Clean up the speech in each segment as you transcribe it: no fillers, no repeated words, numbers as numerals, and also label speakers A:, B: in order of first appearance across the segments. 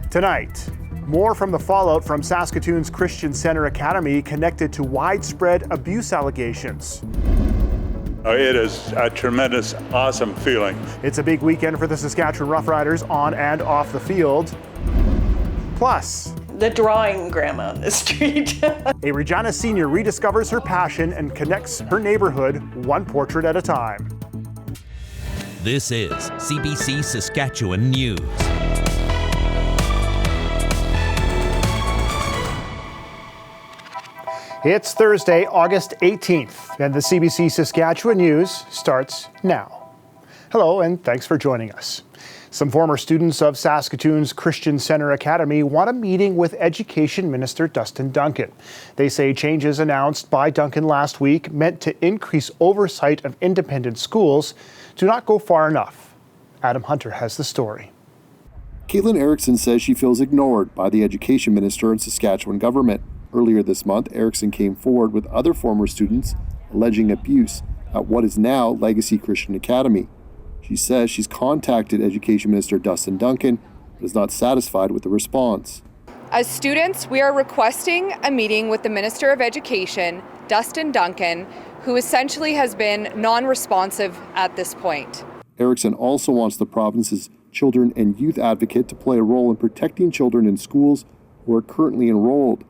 A: Tonight, more from the fallout from Saskatoon's Christian Centre Academy connected to widespread abuse allegations.
B: It is a tremendous, awesome feeling.
A: It's a big weekend for the Saskatchewan Roughriders on and off the field. Plus,
C: the drawing grandma on the street.
A: a Regina senior rediscovers her passion and connects her neighborhood one portrait at a time.
D: This is CBC Saskatchewan News.
A: It's Thursday, August 18th, and the CBC Saskatchewan News starts now. Hello, and thanks for joining us. Some former students of Saskatoon's Christian Centre Academy want a meeting with Education Minister Dustin Duncan. They say changes announced by Duncan last week meant to increase oversight of independent schools do not go far enough. Adam Hunter has the story.
E: Caitlin Erickson says she feels ignored by the Education Minister and Saskatchewan government. Earlier this month, Erickson came forward with other former students alleging abuse at what is now Legacy Christian Academy. She says she's contacted Education Minister Dustin Duncan, but is not satisfied with the response.
F: As students, we are requesting a meeting with the Minister of Education, Dustin Duncan, who essentially has been non-responsive at this point.
E: Erickson also wants the province's children and youth advocate to play a role in protecting children in schools who are currently enrolled.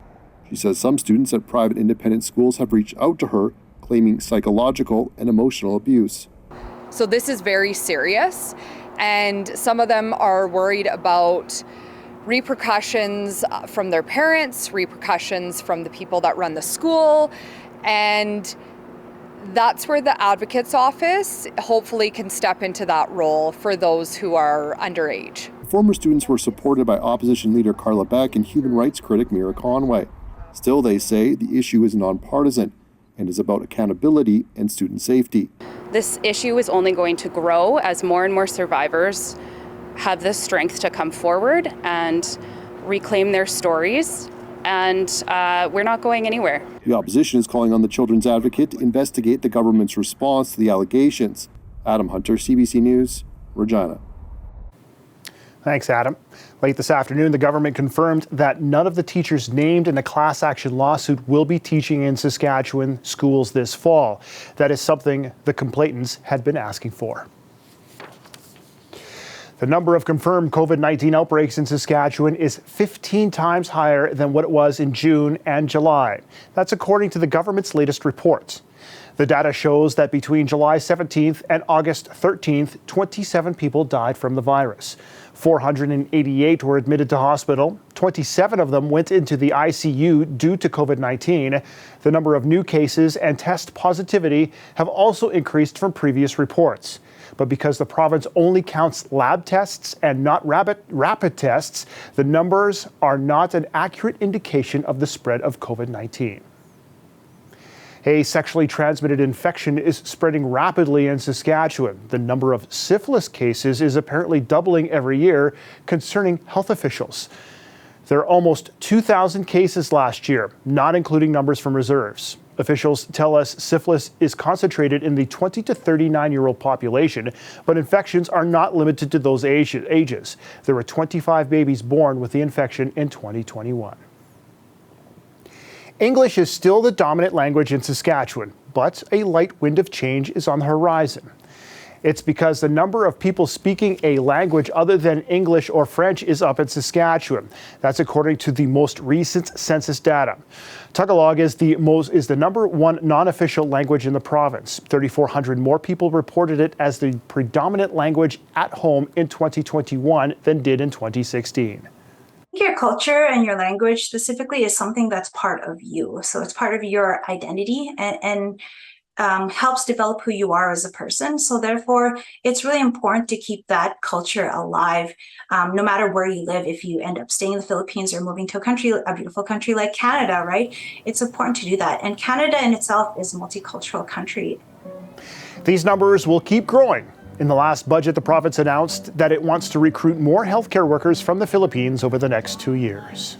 E: She says some students at private independent schools have reached out to her, claiming psychological and emotional abuse.
F: So this is very serious, and some of them are worried about repercussions from their parents, repercussions from the people that run the school, and that's where the advocate's office hopefully can step into that role for those who are underage.
E: Former students were supported by opposition leader Carla Beck and human rights critic Mira Conway. Still, they say the issue is nonpartisan and is about accountability and student safety.
G: This issue is only going to grow as more and more survivors have the strength to come forward and reclaim their stories, and we're not going anywhere.
E: The opposition is calling on the children's advocate to investigate the government's response to the allegations. Adam Hunter, CBC News, Regina.
A: Thanks, Adam. Late this afternoon, the government confirmed that none of the teachers named in the class action lawsuit will be teaching in Saskatchewan schools this fall. That is something the complainants had been asking for. The number of confirmed COVID-19 outbreaks in Saskatchewan is 15 times higher than what it was in June and July. That's according to the government's latest report. The data shows that between July 17th and August 13th, 27 people died from the virus. 488 were admitted to hospital. 27 of them went into the ICU due to COVID-19. The number of new cases and test positivity have also increased from previous reports. But because the province only counts lab tests and not rapid tests, the numbers are not an accurate indication of the spread of COVID-19. A sexually transmitted infection is spreading rapidly in Saskatchewan. The number of syphilis cases is apparently doubling every year, concerning health officials. There are almost 2,000 cases last year, not including numbers from reserves. Officials tell us syphilis is concentrated in the 20 to 39-year-old population, but infections are not limited to those ages. There were 25 babies born with the infection in 2021. English is still the dominant language in Saskatchewan, but a light wind of change is on the horizon. It's because the number of people speaking a language other than English or French is up in Saskatchewan. That's according to the most recent census data. Tagalog is the number one non-official language in the province. 3,400 more people reported it as the predominant language at home in 2021 than did in 2016.
H: Your culture and your language specifically is something that's part of you. So it's part of your identity and helps develop who you are as a person. So therefore, it's really important to keep that culture alive, no matter where you live. If you end up staying in the Philippines or moving to a beautiful country like Canada, right? It's important to do that. And Canada in itself is a multicultural country.
A: These numbers will keep growing. In the last budget, the province announced that it wants to recruit more healthcare workers from the Philippines over the next 2 years.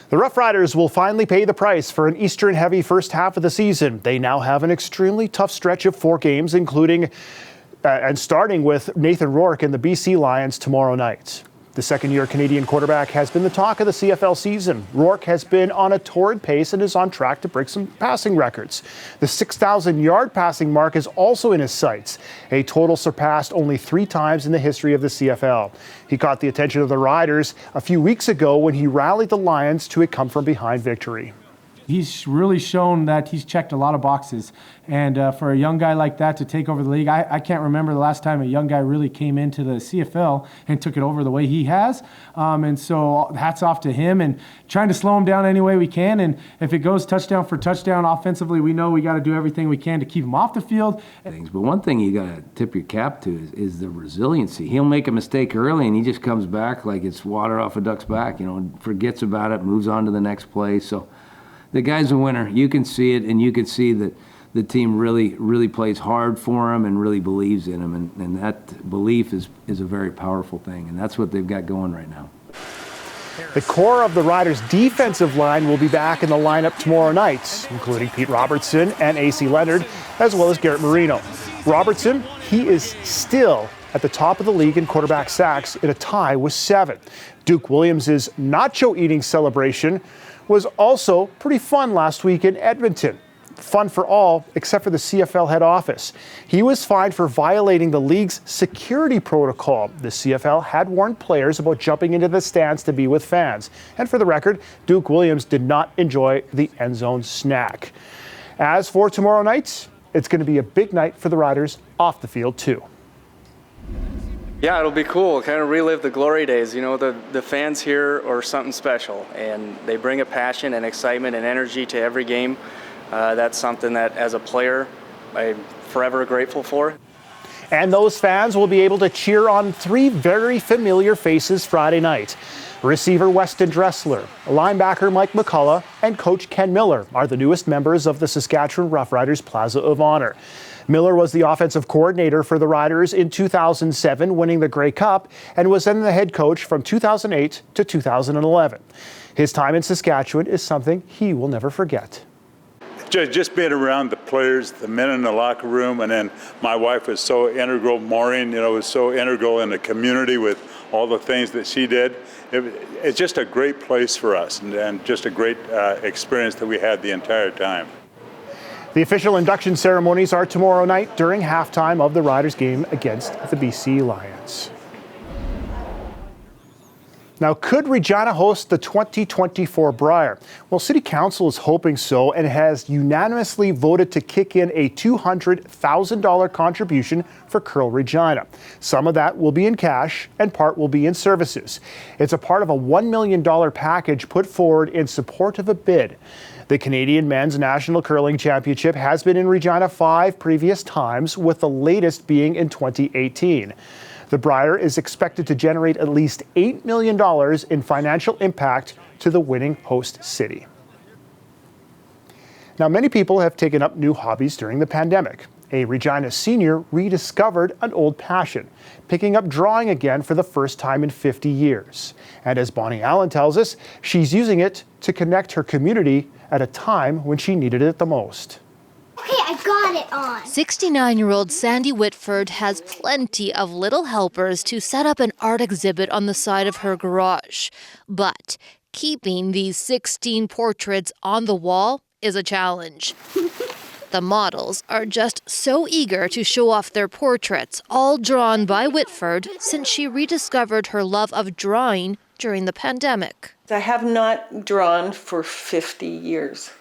A: The Roughriders will finally pay the price for an Eastern-heavy first half of the season. They now have an extremely tough stretch of 4 games, including and starting with Nathan Rourke and the BC Lions tomorrow night. The second-year Canadian quarterback has been the talk of the CFL season. Rourke has been on a torrid pace and is on track to break some passing records. The 6,000-yard passing mark is also in his sights, a total surpassed only 3 times in the history of the CFL. He caught the attention of the Riders a few weeks ago when he rallied the Lions to a come-from-behind victory.
I: He's really shown that he's checked a lot of boxes. And for a young guy like that to take over the league, I can't remember the last time a young guy really came into the CFL and took it over the way he has. And so hats off to him and trying to slow him down any way we can. And if it goes touchdown for touchdown offensively, we know we got to do everything we can to keep him off the field.
J: But one thing you got to tip your cap to is the resiliency. He'll make a mistake early and he just comes back like it's water off a duck's back, forgets about it, moves on to the next play. So the guy's a winner. You can see it, and you can see that the team really plays hard for him and really believes in him, and that belief is a very powerful thing, and that's what they've got going right now.
A: The core of the Riders' defensive line will be back in the lineup tomorrow night, including Pete Robertson and A.C. Leonard, as well as Garrett Marino. Robertson, he is still at the top of the league in quarterback sacks in a tie with 7. Duke Williams' nacho-eating celebration was also pretty fun last week in Edmonton. Fun for all except for the CFL head office. He was fined for violating the league's security protocol. The CFL had warned players about jumping into the stands to be with fans. And for the record, Duke Williams did not enjoy the end zone snack. As for tomorrow night, it's going to be a big night for the Riders off the field too.
K: Yeah, it'll be cool. Kind of relive the glory days. The fans here are something special, and they bring a passion and excitement and energy to every game. That's something that, as a player, I'm forever grateful for.
A: And those fans will be able to cheer on 3 very familiar faces Friday night. Receiver Weston Dressler, linebacker Mike McCullough, and coach Ken Miller are the newest members of the Saskatchewan Roughriders Plaza of Honour. Miller was the offensive coordinator for the Riders in 2007, winning the Grey Cup, and was then the head coach from 2008 to 2011. His time in Saskatchewan is something he will never forget.
B: Just being around the players, the men in the locker room, and then my wife was so integral. Maureen, was so integral in the community with all the things that she did. It's just a great place for us, and just a great experience that we had the entire time.
A: The official induction ceremonies are tomorrow night during halftime of the Riders game against the BC Lions. Now, could Regina host the 2024 Brier? Well, City Council is hoping so and has unanimously voted to kick in a $200,000 contribution for Curl Regina. Some of that will be in cash and part will be in services. It's a part of a $1 million package put forward in support of a bid. The Canadian Men's National Curling Championship has been in Regina 5 previous times, with the latest being in 2018. The Brier is expected to generate at least $8 million in financial impact to the winning host city. Now, many people have taken up new hobbies during the pandemic. A Regina senior rediscovered an old passion, picking up drawing again for the first time in 50 years. And as Bonnie Allen tells us, she's using it to connect her community at a time when she needed it the most.
L: Okay, I got it on. 69-year-old Sandy Whitford has plenty of little helpers to set up an art exhibit on the side of her garage. But keeping these 16 portraits on the wall is a challenge. The models are just so eager to show off their portraits, all drawn by Whitford since she rediscovered her love of drawing during the pandemic.
C: I have not drawn for 50 years.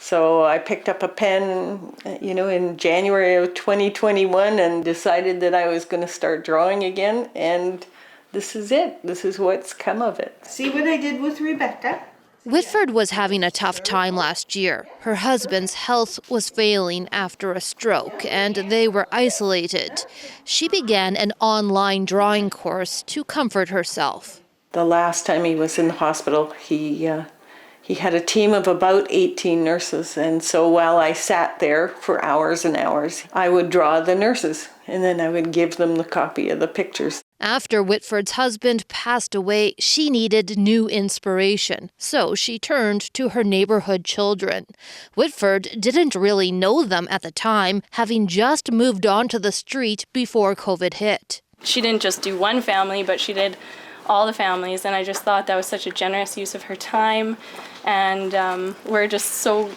C: So I picked up a pen, in January of 2021 and decided that I was going to start drawing again. And this is it. This is what's come of it.
M: See what I did with Rebecca?
L: Whitford was having a tough time last year. Her husband's health was failing after a stroke, and they were isolated. She began an online drawing course to comfort herself.
C: The last time he was in the hospital, he had a team of about 18 nurses, and so while I sat there for hours and hours, I would draw the nurses, and then I would give them the copy of the pictures.
L: After Whitford's husband passed away, she needed new inspiration, so she turned to her neighborhood children. Whitford didn't really know them at the time, having just moved onto the street before COVID hit.
G: She didn't just do one family, but she did all the families, and I just thought that was such a generous use of her time, and we're just so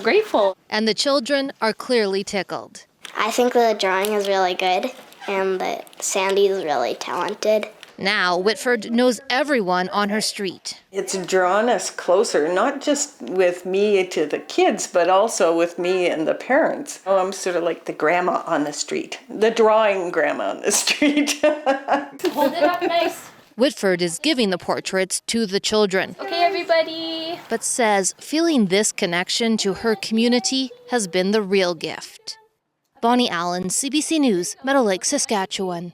G: grateful.
L: And the children are clearly tickled.
N: I think the drawing is really good and that Sandy is really talented.
L: Now, Whitford knows everyone on her street.
C: It's drawn us closer, not just with me to the kids, but also with me and the parents. Oh, I'm sort of like the grandma on the street, the drawing grandma on the street.
G: Hold it up nice.
L: Whitford is giving the portraits to the children.
G: Okay, everybody.
L: But says feeling this connection to her community has been the real gift. Bonnie Allen, CBC News, Meadow Lake, Saskatchewan.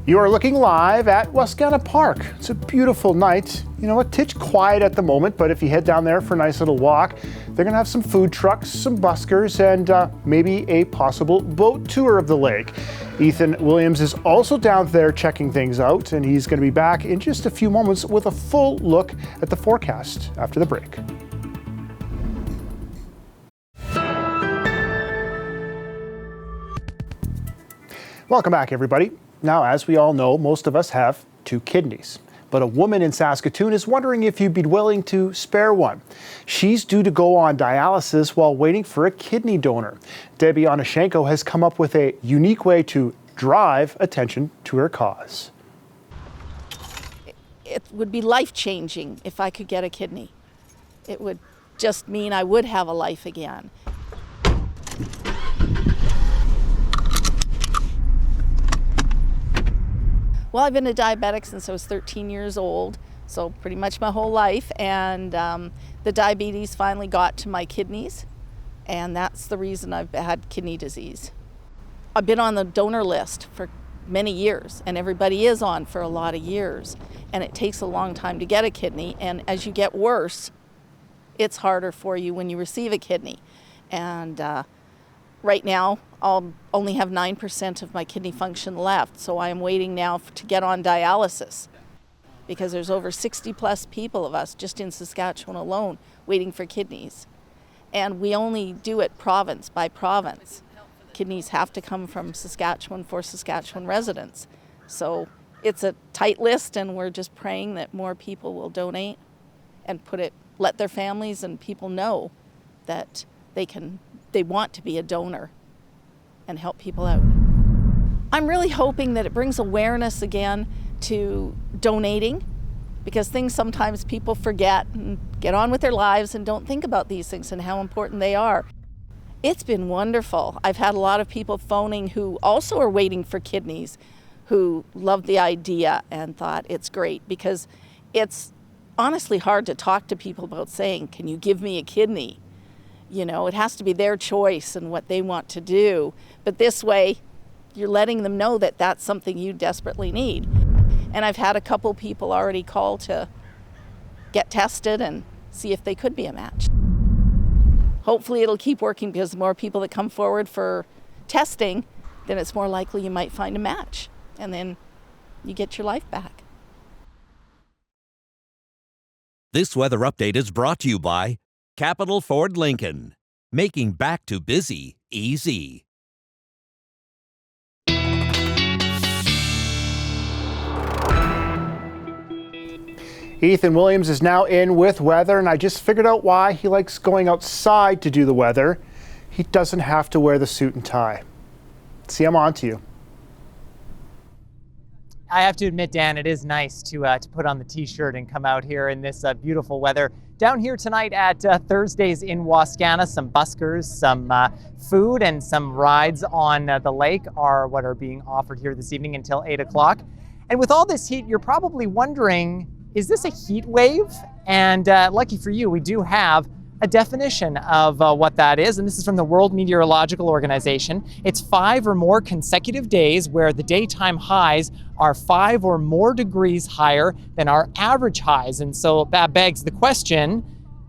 A: You are looking live at Wascana Park. It's a beautiful night. You know, a titch quiet at the moment, but if you head down there for a nice little walk, they're going to have some food trucks, some buskers, and maybe a possible boat tour of the lake. Ethan Williams is also down there checking things out, and he's going to be back in just a few moments with a full look at the forecast after the break. Welcome back, everybody. Now, as we all know, most of us have 2 kidneys. But a woman in Saskatoon is wondering if you'd be willing to spare one. She's due to go on dialysis while waiting for a kidney donor. Debbie Onashenko has come up with a unique way to drive attention to her cause.
O: It would be life-changing if I could get a kidney. It would just mean I would have a life again. Well, I've been a diabetic since I was 13 years old, so pretty much my whole life, and the diabetes finally got to my kidneys, and that's the reason I've had kidney disease. I've been on the donor list for many years, and everybody is on for a lot of years, and it takes a long time to get a kidney, and as you get worse, it's harder for you when you receive a kidney. And right now, I'll only have 9% of my kidney function left, so I am waiting now to get on dialysis because there's over 60 plus people of us just in Saskatchewan alone waiting for kidneys. And we only do it province by province. Kidneys have to come from Saskatchewan for Saskatchewan residents. So it's a tight list, and we're just praying that more people will donate and let their families and people know that they want to be a donor and help people out. I'm really hoping that it brings awareness again to donating, because sometimes people forget and get on with their lives and don't think about these things and how important they are. It's been wonderful. I've had a lot of people phoning who also are waiting for kidneys, who loved the idea and thought it's great, because it's honestly hard to talk to people about saying, can you give me a kidney? You know, it has to be their choice and what they want to do. But this way, you're letting them know that that's something you desperately need. And I've had a couple people already call to get tested and see if they could be a match. Hopefully it'll keep working, because the more people that come forward for testing, then it's more likely you might find a match. And then you get your life back.
D: This weather update is brought to you by Capital Ford Lincoln, making back to busy easy.
A: Ethan Williams is now in with weather, and I just figured out why he likes going outside to do the weather. He doesn't have to wear the suit and tie. See, I'm on to you.
P: I have to admit, Dan, it is nice to put on the t-shirt and come out here in this beautiful weather. Down here tonight at Thursdays in Wascana, some buskers, some food, and some rides on the lake are what are being offered here this evening until 8 o'clock. And with all this heat, you're probably wondering, is this a heat wave? And lucky for you, we do have a definition of what that is, and this is from the World Meteorological Organization. It's 5 or more consecutive days where the daytime highs are 5 or more degrees higher than our average highs. And so that begs the question,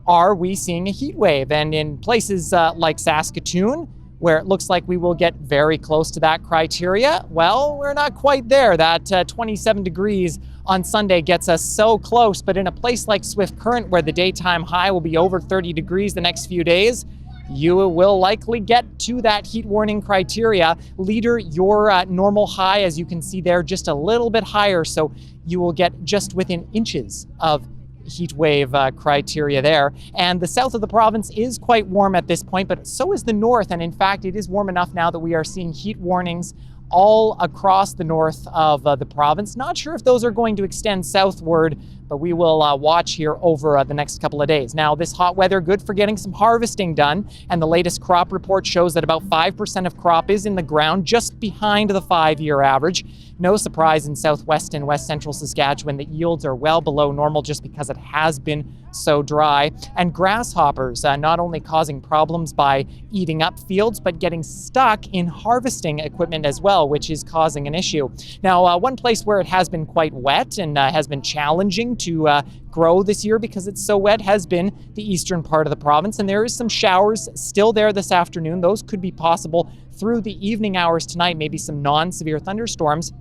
P: are we seeing a heat wave? And in places like Saskatoon, where it looks like we will get very close to that criteria, well, we're not quite there. That 27 degrees on Sunday gets us so close, but in a place like Swift Current, where the daytime high will be over 30 degrees the next few days, you will likely get to that heat warning criteria. Leader, your normal high, as you can see there, just a little bit higher, so you will get just within inches of heat wave criteria there. And the south of the province is quite warm at this point, but so is the north. And in fact, it is warm enough now that we are seeing heat warnings all across the north of the province. Not sure if those are going to extend southward, but we will watch here over the next couple of days. Now, this hot weather, good for getting some harvesting done, and the latest crop report shows that about 5% of crop is in the ground, just behind the 5-year average. No surprise in southwest and west central Saskatchewan that yields are well below normal just because it has been so dry. And grasshoppers not only causing problems by eating up fields, but getting stuck in harvesting equipment as well, which is causing an issue. Now, one place where it has been quite wet and has been challenging to grow this year because it's so wet has been the eastern part of the province, and there is some showers still there this afternoon. Those could be possible through the evening hours tonight, maybe some non-severe thunderstorms.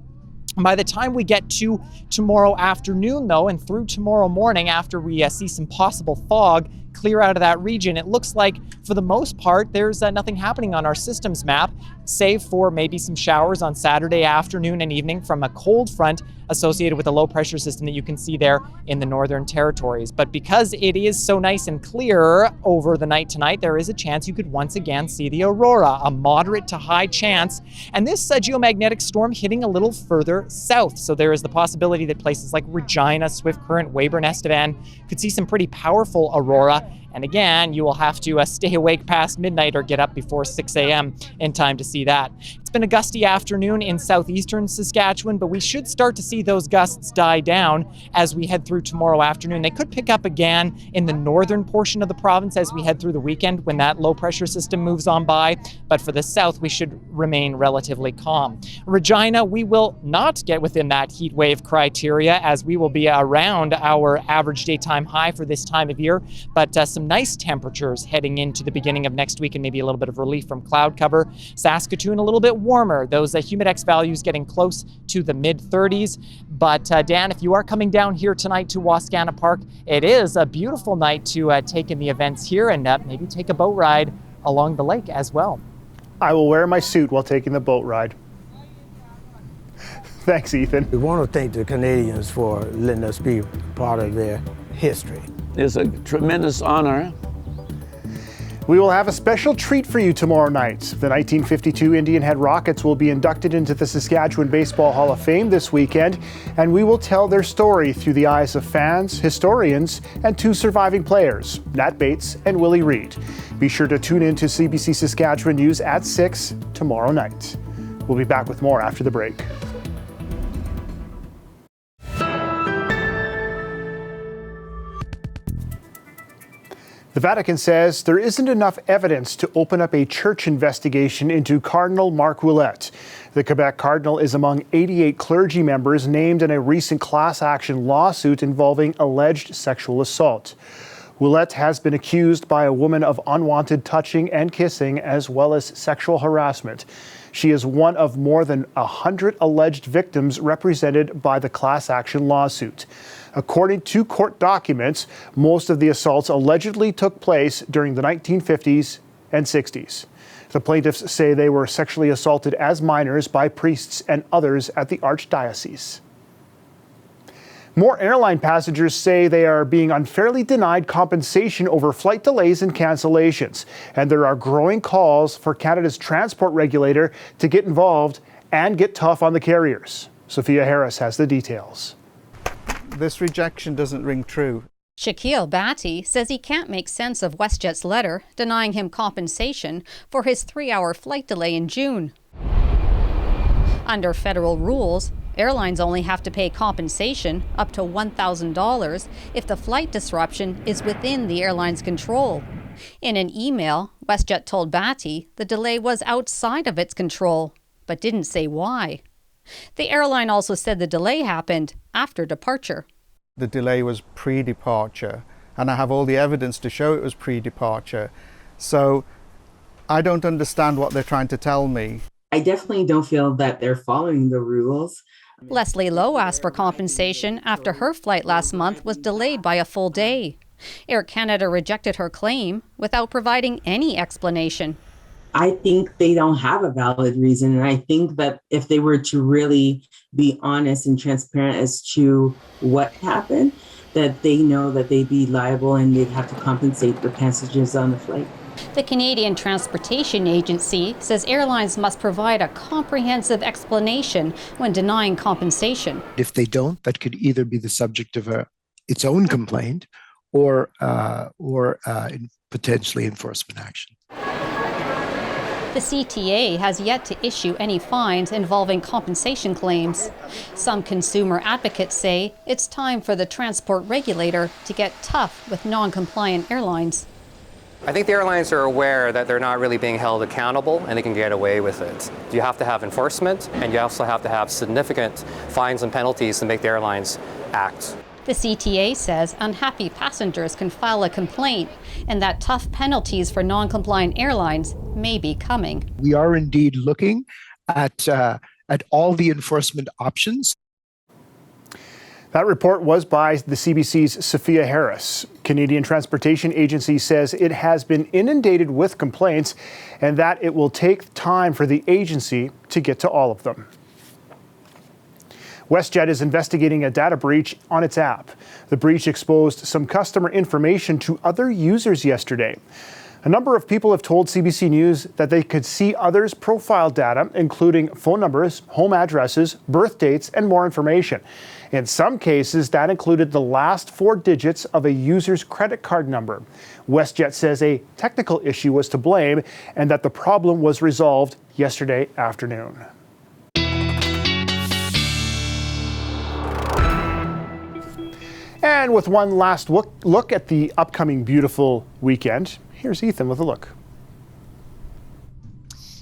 P: By the time we get to tomorrow afternoon, though, and through tomorrow morning, after we see some possible fog clear out of that region, it looks like, for the most part, there's nothing happening on our systems map, save for maybe some showers on Saturday afternoon and evening from a cold front associated with a low pressure system that you can see there in the Northern Territories. But because it is so nice and clear over the night tonight, there is a chance you could once again see the aurora, a moderate to high chance. And this geomagnetic storm hitting a little further south. So there is the possibility that places like Regina, Swift Current, Weyburn, Estevan could see some pretty powerful aurora. And again, you will have to stay awake past midnight or get up before 6 a.m. in time to see that. It's been a gusty afternoon in southeastern Saskatchewan, but we should start to see those gusts die down as we head through tomorrow afternoon. They could pick up again in the northern portion of the province as we head through the weekend when that low pressure system moves on by. But for the south, we should remain relatively calm. Regina, we will not get within that heat wave criteria as we will be around our average daytime high for this time of year, but some nice temperatures heading into the beginning of next week and maybe a little bit of relief from cloud cover. Saskatoon a little bit warmer. Those humidex values getting close to the mid-30s. But Dan, if you are coming down here tonight to Wascana Park, it is a beautiful night to take in the events here and maybe take a boat ride along the lake as well.
A: I will wear my suit while taking the boat ride. Thanks, Ethan.
Q: We want to thank the Canadians for letting us be part of their history.
R: It's a tremendous honor.
A: We will have a special treat for you tomorrow night. The 1952 Indian Head Rockets will be inducted into the Saskatchewan Baseball Hall of Fame this weekend, and we will tell their story through the eyes of fans, historians, and 2 surviving players, Nat Bates and Willie Reed. Be sure to tune in to CBC Saskatchewan News at 6 tomorrow night. We'll be back with more after the break. The Vatican says there isn't enough evidence to open up a church investigation into Cardinal Marc Ouellet. The Quebec Cardinal is among 88 clergy members named in a recent class action lawsuit involving alleged sexual assault. Ouellet has been accused by a woman of unwanted touching and kissing, as well as sexual harassment. She is one of more than 100 alleged victims represented by the class action lawsuit. According to court documents, most of the assaults allegedly took place during the 1950s and 60s. The plaintiffs say they were sexually assaulted as minors by priests and others at the Archdiocese. More airline passengers say they are being unfairly denied compensation over flight delays and cancellations, and there are growing calls for Canada's transport regulator to get involved and get tough on the carriers. Sophia Harris has the details.
S: This rejection doesn't ring true.
T: Shaquille Batty says he can't make sense of WestJet's letter denying him compensation for his 3-hour flight delay in June. Under federal rules, airlines only have to pay compensation up to $1,000 if the flight disruption is within the airline's control. In an email, WestJet told Batty the delay was outside of its control, but didn't say why. The airline also said the delay happened after departure.
S: The delay was pre-departure, and I have all the evidence to show it was pre-departure. So I don't understand what they're trying to tell me.
U: I definitely don't feel that they're following the rules.
T: Leslie Lowe asked for compensation after her flight last month was delayed by a full day. Air Canada rejected her claim without providing any explanation.
U: I think they don't have a valid reason. And I think that if they were to really be honest and transparent as to what happened, that they know that they'd be liable and they'd have to compensate for passages on the flight.
T: The Canadian Transportation Agency says airlines must provide a comprehensive explanation when denying compensation.
F: If they don't, that could either be the subject of its own complaint or potentially enforcement action.
T: The CTA has yet to issue any fines involving compensation claims. Some consumer advocates say it's time for the transport regulator to get tough with non-compliant airlines.
V: I think the airlines are aware that they're not really being held accountable and they can get away with it. You have to have enforcement, and you also have to have significant fines and penalties to make the airlines act.
T: The CTA says unhappy passengers can file a complaint and that tough penalties for non-compliant airlines may be coming.
F: We are indeed looking at all the enforcement options.
A: That report was by the CBC's Sophia Harris. Canadian Transportation Agency says it has been inundated with complaints and that it will take time for the agency to get to all of them. WestJet is investigating a data breach on its app. The breach exposed some customer information to other users yesterday. A number of people have told CBC News that they could see others' profile data, including phone numbers, home addresses, birth dates, and more information. In some cases, that included the last 4 digits of a user's credit card number. WestJet says a technical issue was to blame and that the problem was resolved yesterday afternoon. And with one last look at the upcoming beautiful weekend, here's Ethan with a look.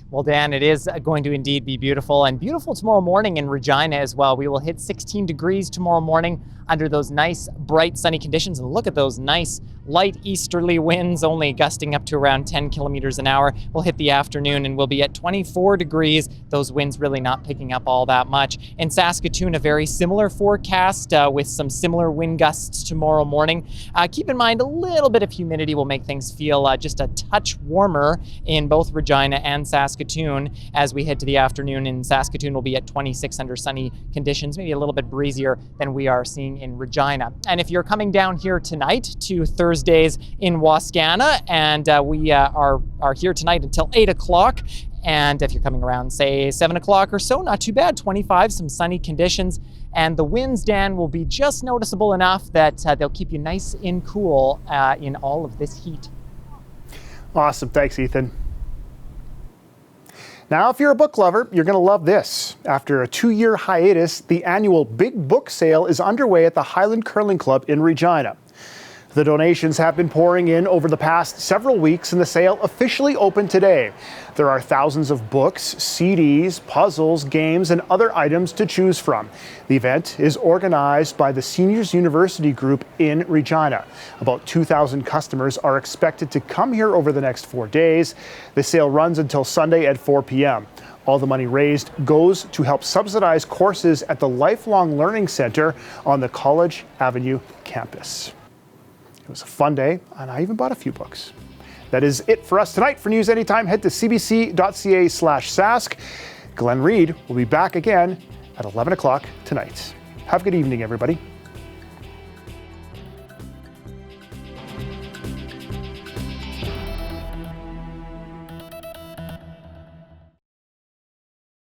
P: Well, Dan, it is going to indeed be beautiful, and beautiful tomorrow morning in Regina as well. We will hit 16 degrees tomorrow morning under those nice, bright, sunny conditions. And look at those nice, light easterly winds, only gusting up to around 10 kilometers an hour. We'll hit the afternoon and we'll be at 24 degrees. Those winds really not picking up all that much. In Saskatoon, a very similar forecast with some similar wind gusts tomorrow morning. Keep in mind, a little bit of humidity will make things feel just a touch warmer in both Regina and Saskatoon. As we head to the afternoon in Saskatoon, we'll be at 26 under sunny conditions, maybe a little bit breezier than we are seeing in Regina. And if you're coming down here tonight to Thursdays in Wascana, and we are here tonight until 8 o'clock. And if you're coming around, say 7 o'clock or so, not too bad, 25, some sunny conditions. And the winds, Dan, will be just noticeable enough that they'll keep you nice and cool in all of this heat.
A: Awesome. Thanks, Ethan. Now, if you're a book lover, you're going to love this. After a 2-year hiatus, the annual Big Book Sale is underway at the Highland Curling Club in Regina. The donations have been pouring in over the past several weeks, and the sale officially opened today. There are thousands of books, CDs, puzzles, games, and other items to choose from. The event is organized by the Seniors University Group in Regina. About 2,000 customers are expected to come here over the next 4 days. The sale runs until Sunday at 4 p.m. All the money raised goes to help subsidize courses at the Lifelong Learning Center on the College Avenue campus. It was a fun day, and I even bought a few books. That is it for us tonight. For news anytime, head to cbc.ca/sask. Glenn Reed will be back again at 11 o'clock tonight. Have a good evening, everybody.